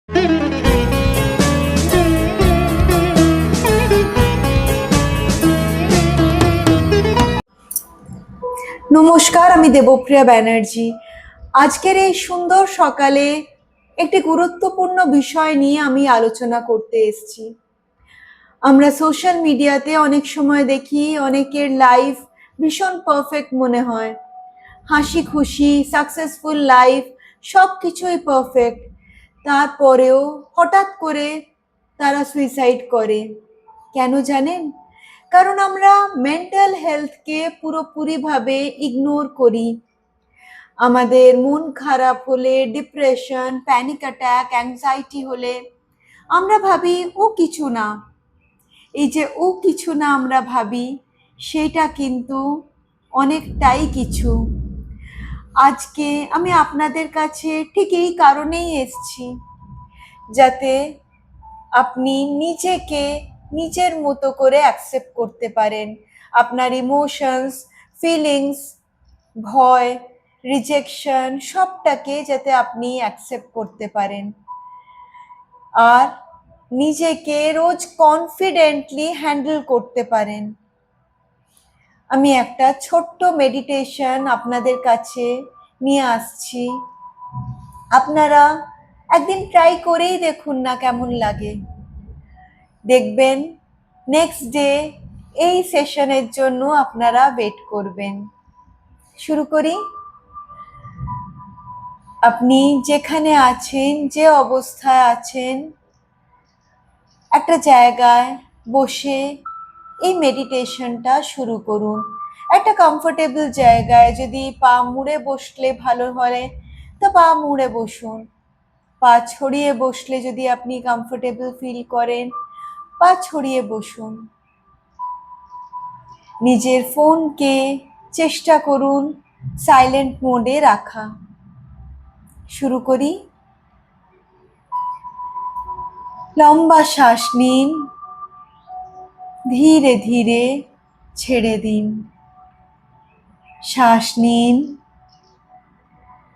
নমস্কার, আমি দেবপ্রিয়া ব্যানার্জি। আজকের এই সুন্দর সকালে একটি গুরুত্বপূর্ণ বিষয় নিয়ে আমি আলোচনা করতে এসেছি। আমরা সোশ্যাল মিডিয়াতে অনেক সময় দেখি অনেকের লাইফ ভীষণ পারফেক্ট মনে হয়, হাসি খুশি সাকসেসফুল লাইফ, সব কিছুই পারফেক্ট। তারপরেও হঠাৎ করে তারা সুইসাইড করে। কেন জানেন? কারণ আমরা মেন্টাল হেলথকে পুরোপুরিভাবে ইগনোর করি। আমাদের মন খারাপ হলে, ডিপ্রেশন, প্যানিক অ্যাটাক, অ্যাংজাইটি হলে আমরা ভাবি ও কিছু না। এই যে ও কিছু না আমরা ভাবি, সেটা কিন্তু অনেকটাই কিছু। আজকে আমি আপনাদের কাছে ঠিক এই কারণেই এসেছি, যাতে আপনি নিজেকে নিজের মতো করে অ্যাকসেপ্ট করতে পারেন। আপনার ইমোশনস, ফিলিংস, ভয়, রিজেকশন সবটাকে যাতে আপনি অ্যাকসেপ্ট করতে পারেন, আর নিজেকে রোজ কনফিডেন্টলি হ্যান্ডেল করতে পারেন। আমি একটা ছোট্ট মেডিটেশন আপনাদের কাছে নিয়ে আসছি। আপনারা একদিন ট্রাই করেই দেখুন না কেমন লাগে। দেখবেন নেক্সট ডে এই সেশনের জন্য আপনারা ওয়েট করবেন। শুরু করি। আপনি যেখানে আছেন, যে অবস্থায় আছেন, একটা জায়গায় বসে এই মেডিটেশনটা শুরু করুন। একটা কমফোর্টেবল জায়গায়, যদি পা মুড়ে বসলে ভালো হয় তো পা মুড়ে বসুন। পা ছড়িয়ে বসলে যদি আপনি কমফোর্টেবল ফিল করেন, পা ছড়িয়ে বসুন। নিজের ফোনকে চেষ্টা করুন সাইলেন্ট মোডে রাখা। শুরু করি। লম্বা শ্বাস নিন, ধীরে ধীরে ছেড়ে দিন। শ্বাস নিন,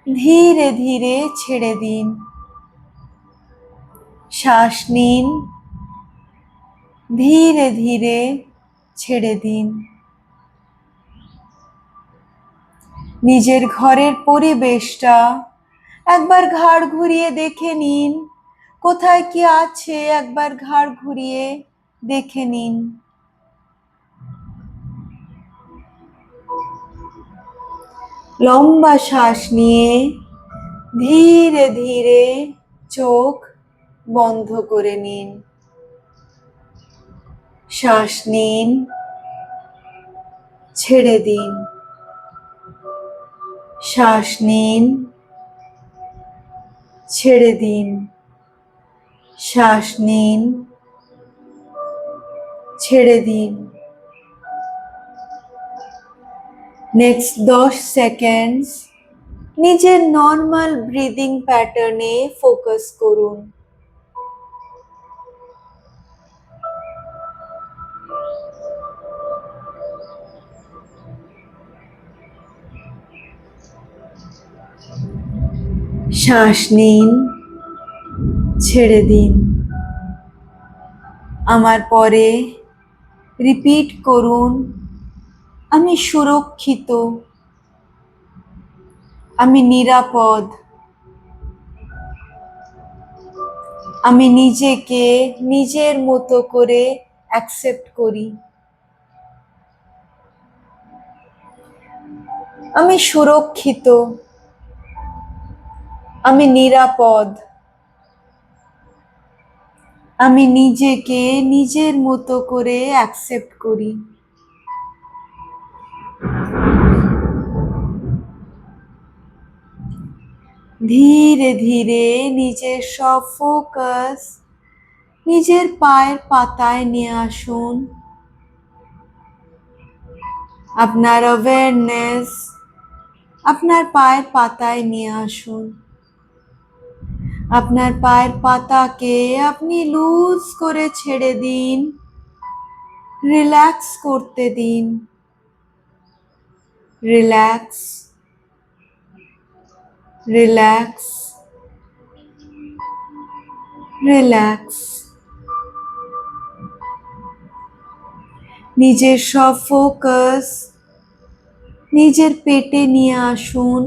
ধীরে ধীরে ছেড়ে দিন। শ্বাস নিন, ধীরে ধীরে ছেড়ে দিন। নিজের ঘরের পরিবেশটা একবার ঘাড় ঘুরিয়ে দেখে নিন। কোথায় কি আছে একবার ঘাড় ঘুরিয়ে দেখে নিন। লম্বা শ্বাস নিয়ে ধীরে ধীরে চোখ বন্ধ করে নিন। শ্বাস নিন, ছেড়ে দিন। শ্বাস নিন, ছেড়ে দিন। শ্বাস নিন, ছেড়ে দিন। নেক্সট 10 সেকেন্ডস নিজের নর্মাল ব্রিদিং প্যাটার্নে ফোকাস করুন। শ্বাস নিন, ছেড়ে দিন। আমার পরে রিপিট করুন, আমি সুরক্ষিত, আমি নিরাপদ, আমি নিজেকে নিজের মতো করে অ্যাকসেপ্ট করি। আমি সুরক্ষিত, আমি নিরাপদ, আমি নিজেকে নিজের মতো করে অ্যাকসেপ্ট করি। ধীরে ধীরে নিজের সব ফোকাস নিজের পায়ের পাতায় নিয়ে আসুন। আপনার অ্যাওয়ারনেস আপনার পায়ের পাতায় নিয়ে আসুন। আপনার পায়ের পাতাকে আপনি লুজ করে ছেড়ে দিন, রিল্যাক্স করতে দিন। Relax, relax, relax. নিজের সব ফোকাস নিজের পেটে নিয়ে আসুন।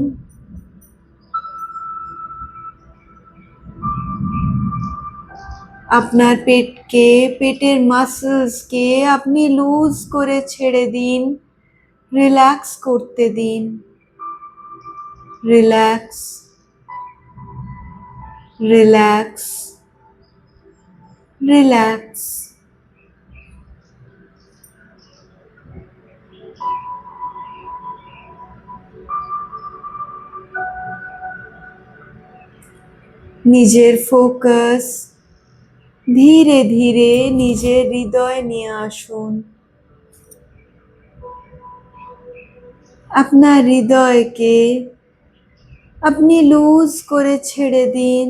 আপনার পেটকে, পেটের মাসলসকে আপনি লুজ করে ছেড়ে দিন, রিল্যাক্স করতে দিন। Relax, relax, relax. নিজের ফোকাস ধীরে ধীরে নিজের হৃদয়ে নিয়ে আসুন। আপনার হৃদয়কে আপনি লুজ করে ছেড়ে দিন।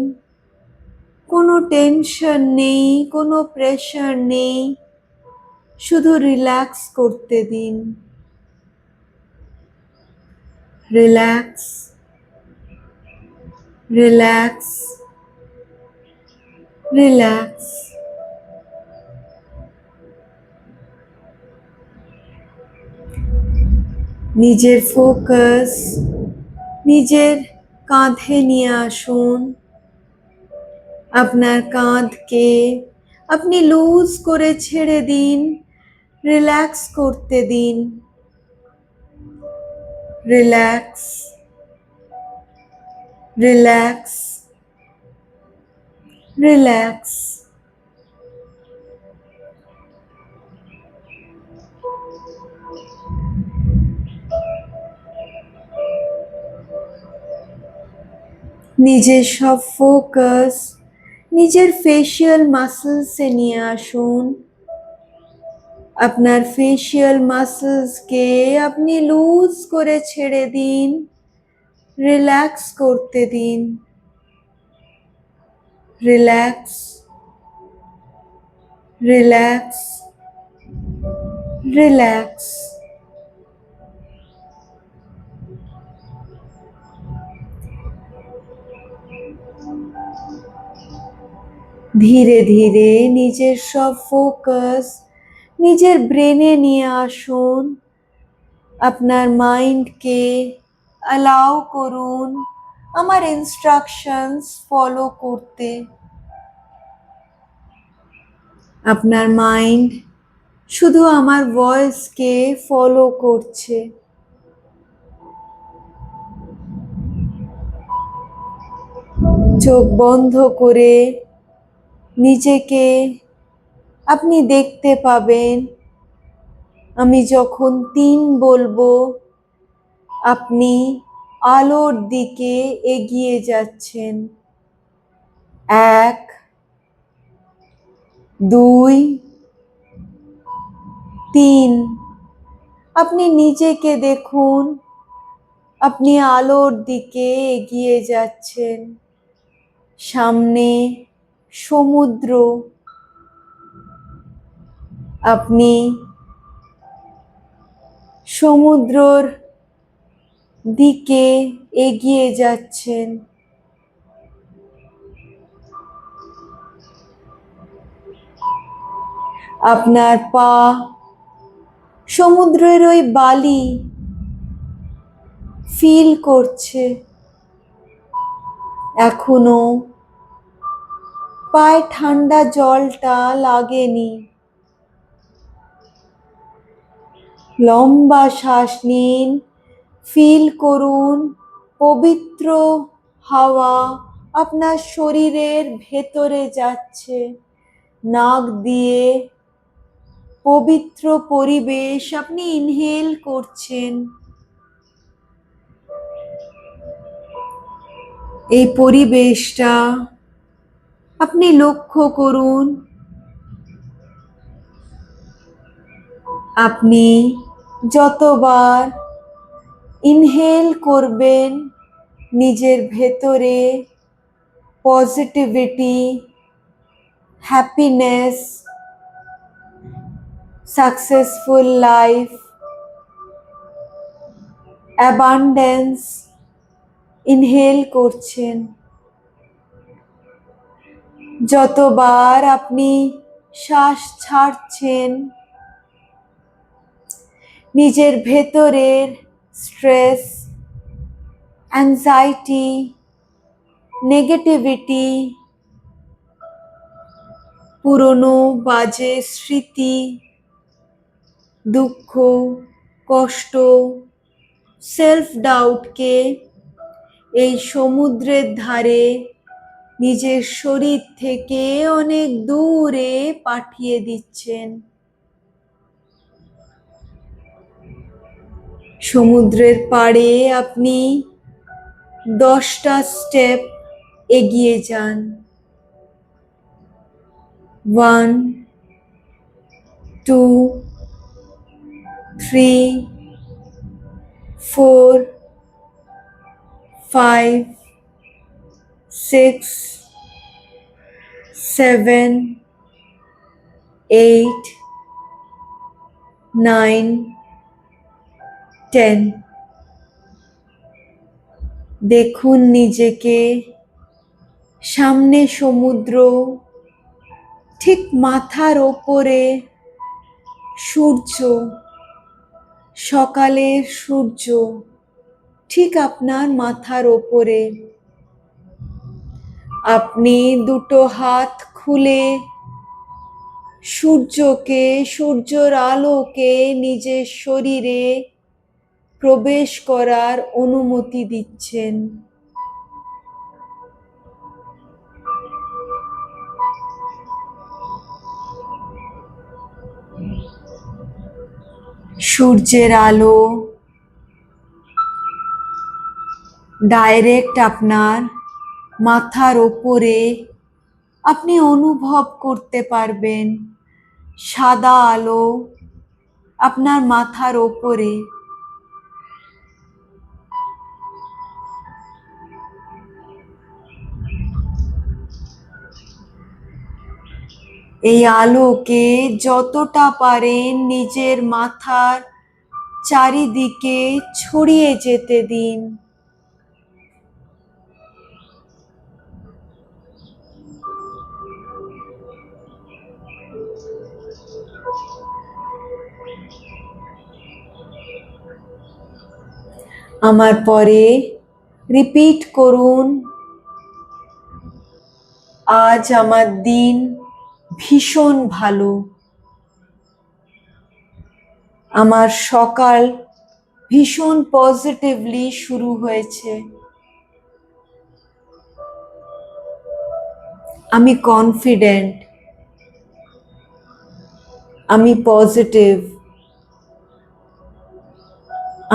কোনো টেনশন নেই, কোনো প্রেশার নেই, শুধু রিল্যাক্স করতে দিন। Relax, relax, relax. নিজের ফোকাস নিজের কাঁধে নিয়ে আসুন। আপনার কাঁধকে আপনি লুজ করে ছেড়ে দিন, রিল্যাক্স করতে দিন। Relax, relax, relax. নিজের সব ফোকাস নিজের ফেশিয়াল মাসলসে নিয়ে আসুন। আপনার ফেশিয়াল মাসলসকে আপনি লুজ করে ছেড়ে দিন, রিল্যাক্স করতে দিন। Relax, relax, relax. ধীরে ধীরে নিজের সব ফোকাস নিজের ব্রেনে নিয়ে আসুন। আপনার মাইন্ডকে অ্যালাউ করুন আমার ইনস্ট্রাকশনস ফলো করতে। আপনার মাইন্ড শুধু আমার ভয়েসকে ফলো করছে। চোখ বন্ধ করে নিজেকে আপনি দেখতে পাবেন, আমি যখন 3 বলবো আপনি আলোর দিকে এগিয়ে যাচ্ছেন। 1, 2, 3। আপনি নিজেকে দেখুন, আপনি আলোর দিকে এগিয়ে যাচ্ছেন। সামনে সমুদ্র, আপনি সমুদ্রর দিকে এগিয়ে যাচ্ছেন। আপনার পা সমুদ্রের ওই বালি ফিল করছে। এখনো পায়ে ঠান্ডা জলটা লাগেনি। লম্বা শ্বাস নিন, ফিল করুন পবিত্র হাওয়া আপনার শরীরের ভেতরে যাচ্ছে। নাক দিয়ে পবিত্র পরিবেশ আপনি ইনহেল করছেন। এই পরিবেশটা আপনি লক্ষ্য করুন। আপনি যতবার ইনহেল করবেন নিজের ভেতরে positivity, happiness, successful life, abundance inhale করছেন। যতবার আপনি শ্বাস ছাড়ছেন, নিজের ভেতরের স্ট্রেস, অ্যাংজাইটি, নেগেটিভিটি, পুরনো বাজে স্মৃতি, দুঃখ, কষ্ট, সেলফ ডাউটকে এই সমুদ্রের ধারে নিজের শরীর থেকে অনেক দূরে পাঠিয়ে দিচ্ছেন। সমুদ্রের পাড়ে আপনি 10টা স্টেপ এগিয়ে যান। 1, 2, 3, 4, 5, 6, 7, 8, 9, 10। দেখুন নিজেকে, সামনে সমুদ্র, ঠিক মাথার ওপরে সূর্য, সকালের সূর্য ঠিক আপনার মাথার ওপরে। আপনি দুটো হাত খুলে সূর্যকে, সূর্যের আলোকে নিজের শরীরে প্রবেশ করার অনুমতি দিচ্ছেন। সূর্যের আলো ডাইরেক্ট আপনার মাথার ওপরে আপনি অনুভব করতে পারবেন। সাদা আলো আপনার মাথার ওপরে। এই আলোকে যতটা পারেন নিজের মাথার চারিদিকে ছড়িয়ে যেতে দিন। আমার পরে রিপিট করুন, আজ আমার দিন ভীষণ ভালো। আমার সকাল ভীষণ পজিটিভলি শুরু হয়েছে। আমি কনফিডেন্ট, আমি পজিটিভ,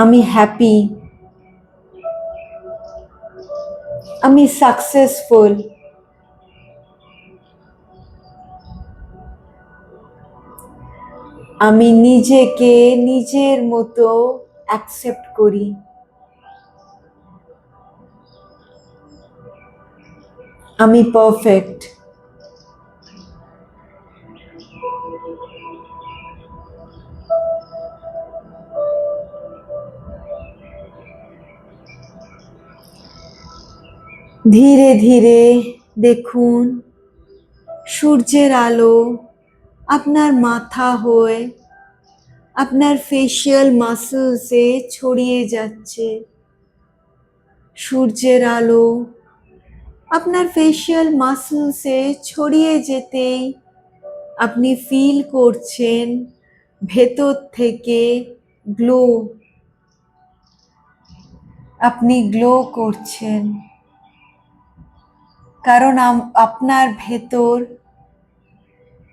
আমি হ্যাপি, আমি সাকসেসফুল। আমি নিজেকে নিজের মতো অ্যাকসেপ্ট করি। আমি পারফেক্ট। ধীরে ধীরে দেখুন সূর্যের আলো আপনার মাথা হয়ে আপনার ফেশিয়াল মাসলসে ছড়িয়ে যাচ্ছে। সূর্যের আলো আপনার ফেশিয়াল মাসলসে ছড়িয়ে যেতেই আপনি ফিল করছেন ভেতর থেকে গ্লো। আপনি গ্লো করছেন কারণ আপনার ভেতর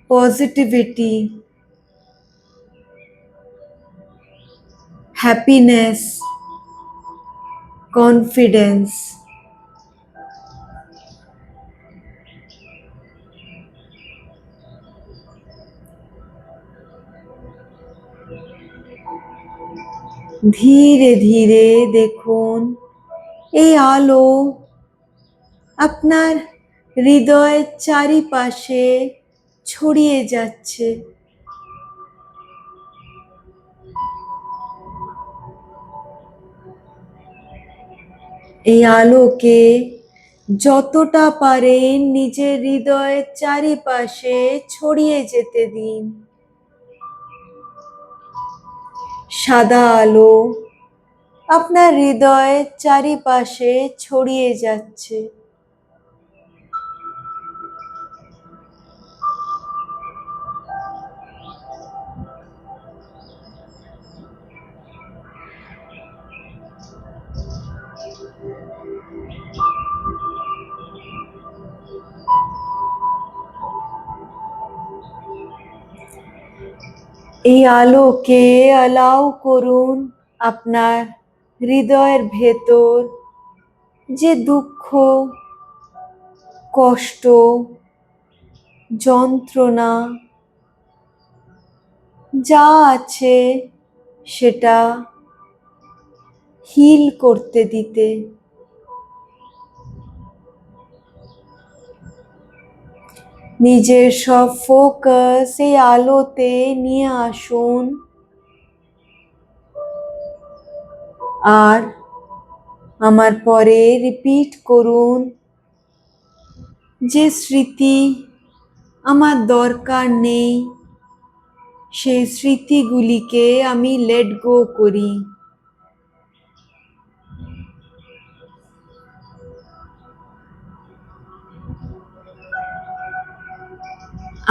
পজিটিভিটি, হ্যাপিনেস, কনফিডেন্স, ধীরে ধীরে দেখুন এই আলো আপনার হৃদয়ের চারিপাশে ছড়িয়ে যাচ্ছে। এই আলোকে যতটা পারেন নিজের হৃদয়ের চারিপাশে ছড়িয়ে যেতে দিন। সাদা আলো আপনার হৃদয়ের চারিপাশে ছড়িয়ে যাচ্ছে। এই আলোকে অ্যালাউ করুন আপনার হৃদয়ের ভেতর যে দুঃখ, কষ্ট, যন্ত্রণা যা আছে সেটা হিল করতে দিতে। নিজের সব ফোকাস এই আলোতে নিয়ে আসুন আর আমার পরে রিপিট করুন, যে স্মৃতি আমার দরকার নেই সেই স্মৃতিগুলিকে আমি লেট গো করি।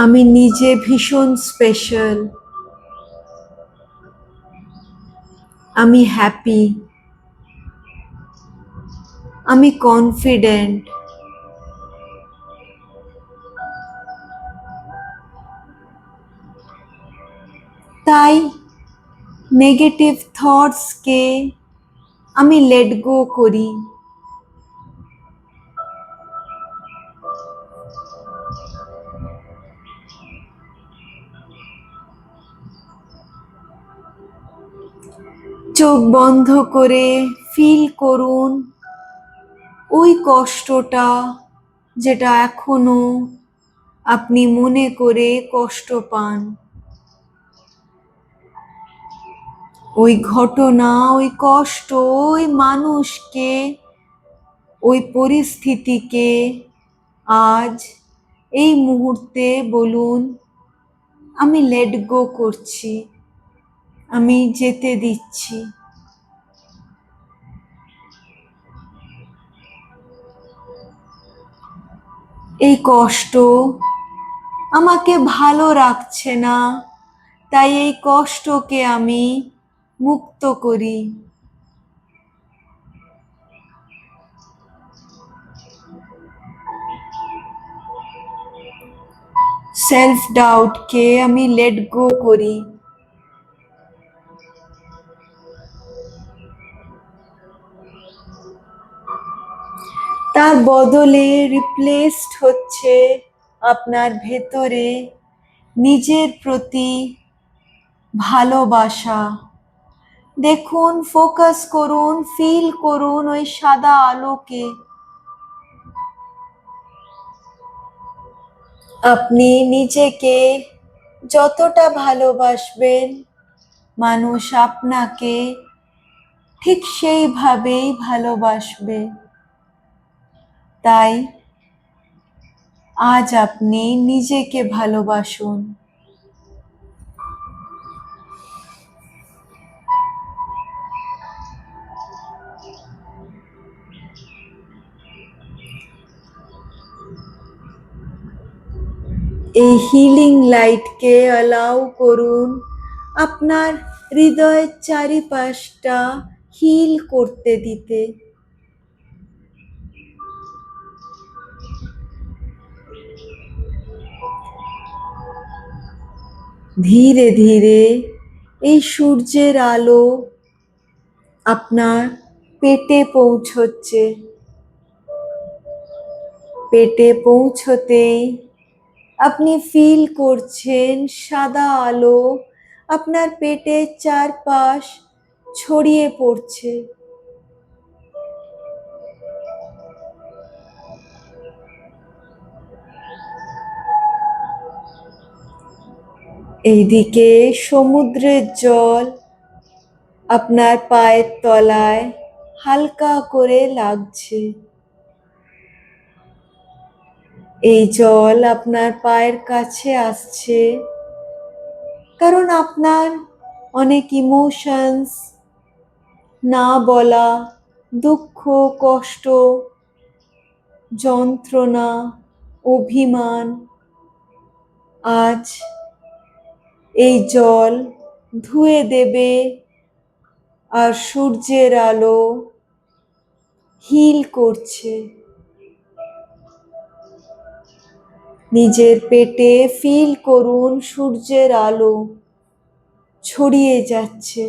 আমি নিজে ভীষণ স্পেশাল, আমি হ্যাপি, আমি কনফিডেন্ট। তাই নেগেটিভ থটসকে আমি লেট গো করি। চোখ বন্ধ করে ফিল করুন ওই কষ্টটা যেটা এখনো আপনি মনে করে কষ্ট পান। ওই ঘটনা, ওই কষ্ট, ওই মানুষকে, ওই পরিস্থিতিকে আজ এই মুহূর্তে বলুন, আমি লেট গো করছি, আমি যেতে দিচ্ছি। এই কষ্ট আমাকে ভালো রাখছে না, তাই এই কষ্টকে আমি মুক্ত করি। সেলফ ডাউটকে আমি লেট গো করি। তার বদলে রিপ্লেসড হচ্ছে আপনার ভেতরে নিজের প্রতি ভালোবাসা। দেখুন, ফোকাস করুন, ফিল করুন ওই সাদা আলোকে। আপনি নিজেকে যতটা ভালোবাসবেন, মানুষ আপনাকে ঠিক সেইভাবেই ভালোবাসবে। তাই আজ আপনি নিজেকে ভালোবাসুন। এই হিলিং লাইটকে অ্যালাউ করুন আপনার হৃদয়ের চারিপাশটা হিল করতে দিতে। ধীরে ধীরে এই সূর্যের আলো আপনার পেটে পৌঁছচ্ছে। পেটে পৌঁছতেই আপনি ফিল করছেন সাদা আলো আপনার পেটের চারপাশ ছড়িয়ে পড়ছে। এইদিকে সমুদ্রের জল আপনার পায়ের তলায় হালকা করে লাগছে। এই জল আপনার পায়ের কাছে আসছে কারণ আপনার অনেক ইমোশনস, না বলা দুঃখ, কষ্ট, যন্ত্রণা, অভিমান আজ এই জল ধুয়ে দেবে আর সূর্যের আলো হিল করছে। নিজের পেটে ফিল করুন সূর্যের আলো ছড়িয়ে যাচ্ছে।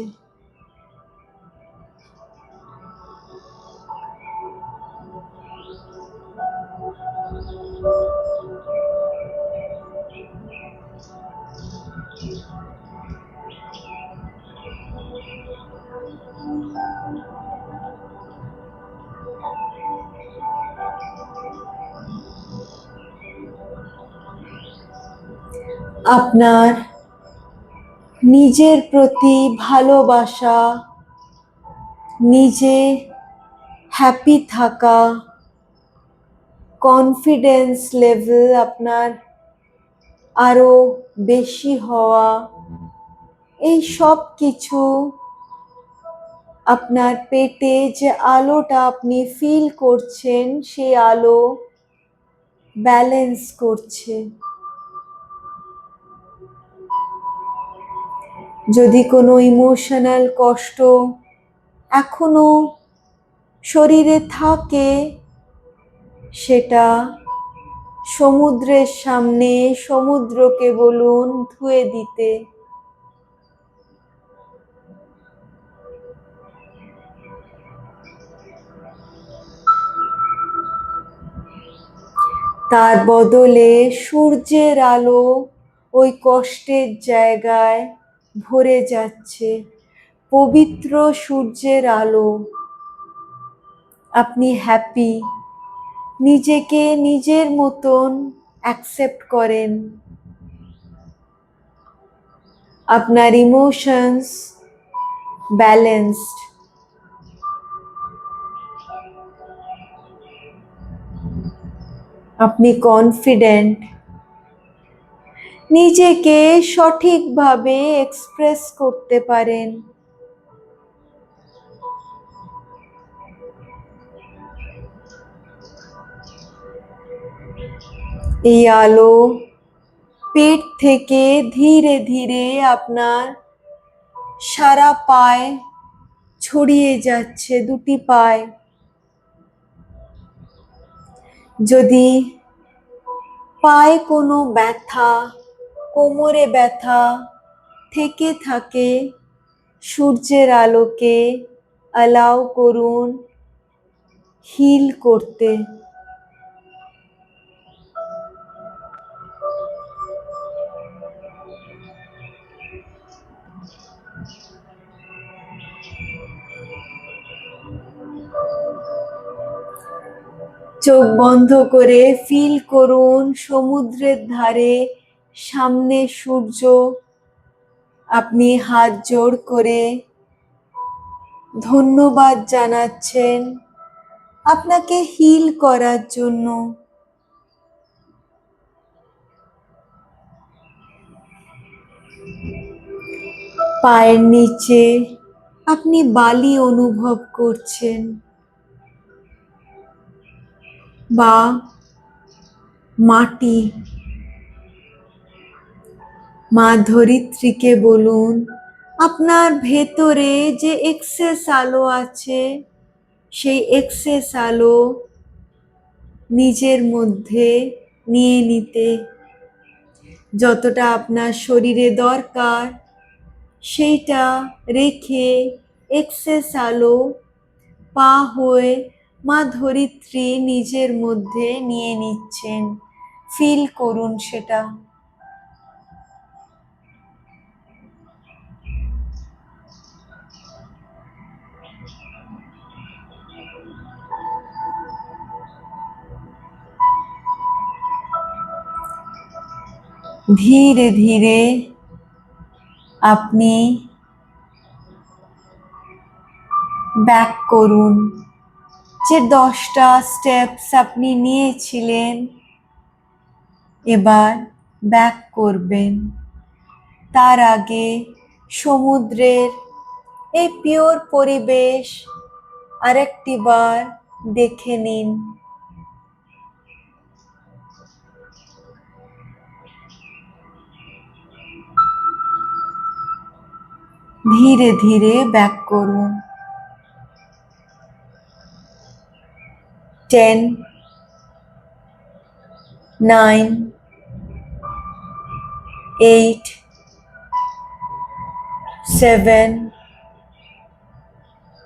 আপনার নিজের প্রতি ভালোবাসা, নিজে হ্যাপি থাকা, কনফিডেন্স লেভেল আপনার আরো বেশি হওয়া, এই সব কিছু আপনার পেটে যে আলোটা আপনি ফিল করছেন সেই আলো ব্যালেন্স করছে। যদি কোনো ইমোশনাল কষ্ট এখনো শরীরে থাকে, সেটা সমুদ্রের সামনে সমুদ্রকে বলুন ধুয়ে দিতে। তার বদলে সূর্যের আলো ওই কষ্টের জায়গায় ভরে যাচ্ছে, পবিত্র সূর্যের আলো। আপনি হ্যাপি, নিজেকে নিজের মতন অ্যাকসেপ্ট করেন। আপনার ইমোশনস ব্যালেন্সড। আপনি কনফিডেন্ট, নিজেকে সঠিকভাবে এক্সপ্রেস করতে পারেন। এই আলো পেট থেকে ধীরে ধীরে আপনার সারা পায়ে ছড়িয়ে যাচ্ছে, দুটি পায়ে। যদি পায়ে কোনো ব্যথা, কোমরে ব্যথা থেকে থাকে, সূর্যের আলোকে অ্যালাউ করুন হিল করতে। চোখ বন্ধ করে ফিল করুন সমুদ্রের ধারে, সামনে সূর্য। আপনি হাত জোড় করে ধন্যবাদ জানাচ্ছেন আপনাকে হিল করার জন্য। পায়ের নিচে আপনি বালি অনুভব করছেন বা মাটি। মা ধরিত্রীকে বলুন আপনার ভেতরে যে এক্সেস আলো আছে, সেই এক্সেস আলো নিজের মধ্যে নিয়ে নিতে। যতটা আপনার শরীরে দরকার সেইটা রেখে এক্সেস আলো পা হয়ে মা ধরিত্রী নিজের মধ্যে নিয়ে নিচ্ছেন। ফিল করুন সেটা। ধীরে ধীরে আপনি ব্যাক করুন। যে 10টা স্টেপস আপনি নিয়েছিলেন এবার ব্যাক করবেন। তার আগে সমুদ্রের এই পিওর পরিবেশ আরেকটি বার দেখে নিন। ধীরে ধীরে ব্যাক করুন। 10, 9, 8, 7,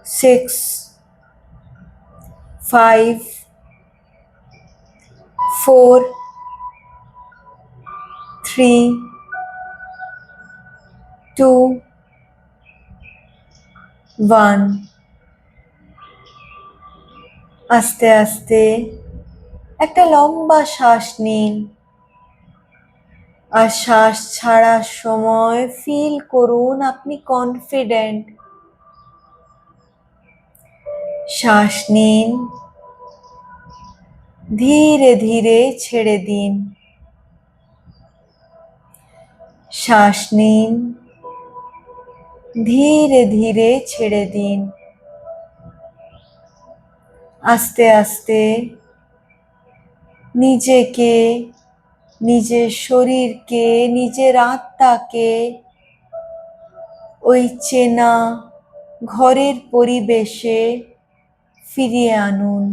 6, 5, 4, 3, 2, 1। আস্তে আস্তে একটা লম্বা শ্বাস নিন, আর শ্বাস ছাড়ার সময় ফিল করুন আপনি কনফিডেন্ট। শ্বাস নিন, ধীরে ধীরে ছেড়ে দিন। শ্বাস নিন, ধীরে ধীরে ছেড়ে দিন। আস্তে আস্তে নিজেকে, নিজের শরীরকে, নিজের আত্মাকে ওই চেনা ঘরের পরিবেশে ফিরিয়ে আনুন।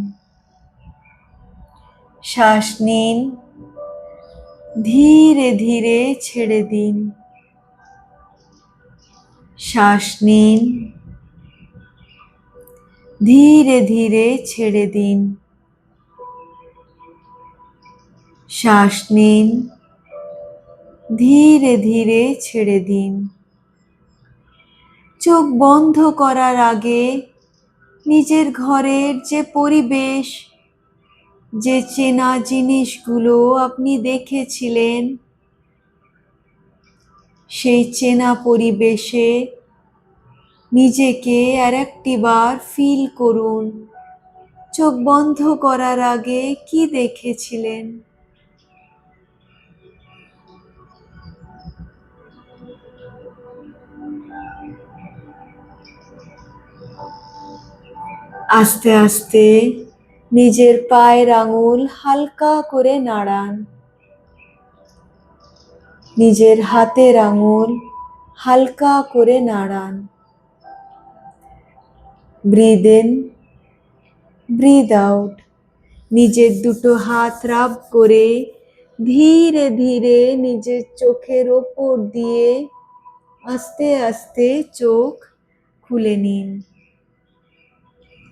শ্বাস নিন, ধীরে ধীরে ছেড়ে দিন। শ্বাস নিন, ধীরে ধীরে ছেড়ে দিন। শ্বাস নিন, ধীরে ধীরে ছেড়ে দিন। চোখ বন্ধ করার আগে নিজের ঘরের যে পরিবেশ, যে চেনা জিনিসগুলো আপনি দেখেছিলেন, সেই চেনা পরিবেশে নিজেকে আরেকটি বার ফিল করুন। চোখ বন্ধ করার আগে কি দেখেছিলেন? আস্তে আস্তে নিজের পায়ের আঙুল হালকা করে নাড়ান। নিজের হাতের আঙুল হালকা করে নাড়ান। Breathe in, breathe out. নিজের দুটো হাত রাব করে ধীরে ধীরে নিজের চোখের ওপর দিয়ে আস্তে আস্তে চোখ খুলে নিন।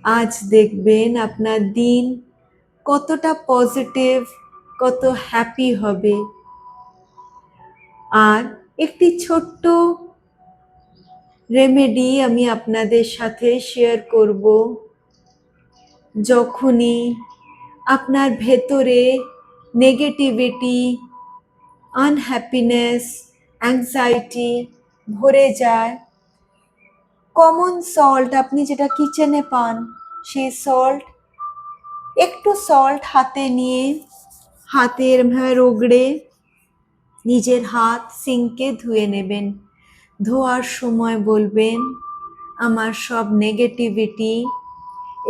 আজ দেখবেন আপনার দিন কতটা পজিটিভ, কত হ্যাপি হবে। আর একটি ছোট্ট রেমেডি আমি আপনাদের সাথে শেয়ার করব। যখনই আপনার ভেতরে নেগেটিভিটি, আনহ্যাপিনেস, অ্যাংজাইটি ভরে যায়, কমন সল্ট আপনি যেটা কিচেনে পান, সেই একটু সল্ট হাতে নিয়ে, হাতের রগড়ে নিজের হাত সিঙ্কে ধুয়ে নেবেন। ধোয়ার সময় বলবেন, আমার সব নেগেটিভিটি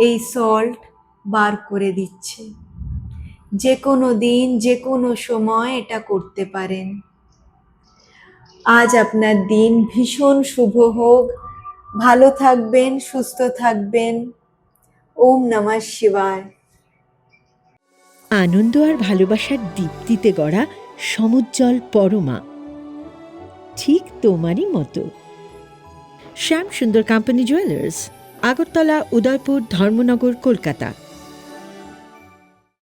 এই সল্ট বার করে দিচ্ছে। যে কোনো দিন, যে কোনো সময় এটা করতে পারেন। আজ আপনার দিন ভীষণ শুভ হোক। ভালো থাকবেন, সুস্থ থাকবেন। ওম নমঃ শিবায়। আনন্দ আর ভালোবাসার দীপ্তিতে গড়া সমুজ্জ্বল পরমা, ঠিক তোমারই মতো। শ্যাম সুন্দর কোম্পানি জুয়েলার্স, আগরতলা, উদয়পুর, ধর্মনগর, কলকাতা।